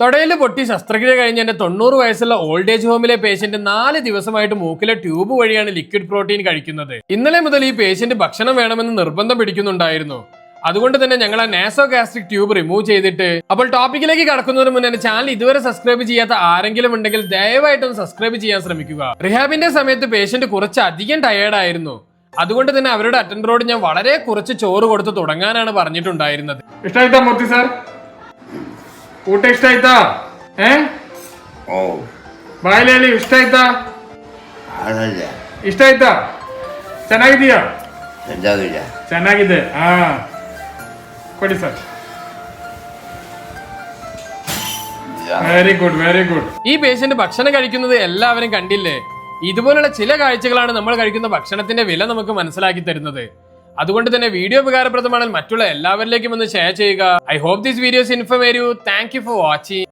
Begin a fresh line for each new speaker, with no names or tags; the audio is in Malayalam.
തൊടയിൽ പൊട്ടി ശസ്ത്രക്രിയ കഴിഞ്ഞ എന്റെ 90 വയസ്സുള്ള ഓൾഡ് ഏജ് ഹോമിലെ പേഷ്യന്റ് 4 ദിവസമായിട്ട് മൂക്കിലെ ട്യൂബ് വഴിയാണ് ലിക്വിഡ് പ്രോട്ടീൻ കഴിക്കുന്നത്. ഇന്നലെ മുതൽ ഈ പേഷ്യന്റ് ഭക്ഷണം വേണമെന്ന് നിർബന്ധം പിടിക്കുന്നുണ്ടായിരുന്നു. അതുകൊണ്ട് തന്നെ ഞങ്ങൾ ആ നാസോ ഗാസ്ട്രിക് ട്യൂബ് റിമൂവ് ചെയ്തിട്ട് അപ്പോൾ ടോപ്പിക്കിലേക്ക് കടക്കുന്നതിന് മുന്നേ എന്റെ ചാനൽ ഇതുവരെ സബ്സ്ക്രൈബ് ചെയ്യാത്ത ആരെങ്കിലും ഉണ്ടെങ്കിൽ ദയവായിട്ടൊന്ന് സബ്സ്ക്രൈബ് ചെയ്യാൻ ശ്രമിക്കുക. റിഹാബിന്റെ സമയത്ത് പേഷ്യന്റ് കുറച്ച് അധികം ടയേർഡ് ആയിരുന്നു. അതുകൊണ്ട് തന്നെ അവരുടെ അറ്റൻഡറോട് ഞാൻ വളരെ കുറച്ച് ചോറ് കൊടുത്ത് തുടങ്ങാനാണ് പറഞ്ഞിട്ടുണ്ടായിരുന്നത്.
ಇಷ್ಟಾಯ್ತಾ ಮೂರ್ತಿ ಸರ್? ಊಟ ಇಷ್ಟ ಆಯ್ತಾ? ಬಾಯಲ್ಲಿ ಹೇಳಿ, ಇಷ್ಟ ಆಯ್ತಾ? ಇಷ್ಟ ಆಯ್ತಾ? ಚೆನ್ನಾಗಿದೆಯಾ? ಚೆನ್ನಾಗಿದೆ. ಕೊಡಿ sir. Very good, very good.
ഈ പേഷ്യന്റ് ഭക്ഷണം കഴിക്കുന്നത് എല്ലാവരും കണ്ടില്ലേ? ഇതുപോലുള്ള ചില കാഴ്ചകളാണ് നമ്മൾ കഴിക്കുന്ന ഭക്ഷണത്തിന്റെ വില നമുക്ക് മനസ്സിലാക്കി തരുന്നത്. അതുകൊണ്ട് തന്നെ വീഡിയോ ഉപകാരപ്രദമാണെങ്കിൽ മറ്റുള്ള എല്ലാവരിലേക്കും ഒന്ന് ഷെയർ ചെയ്യുക. I hope this videos informative. Thank you for watching.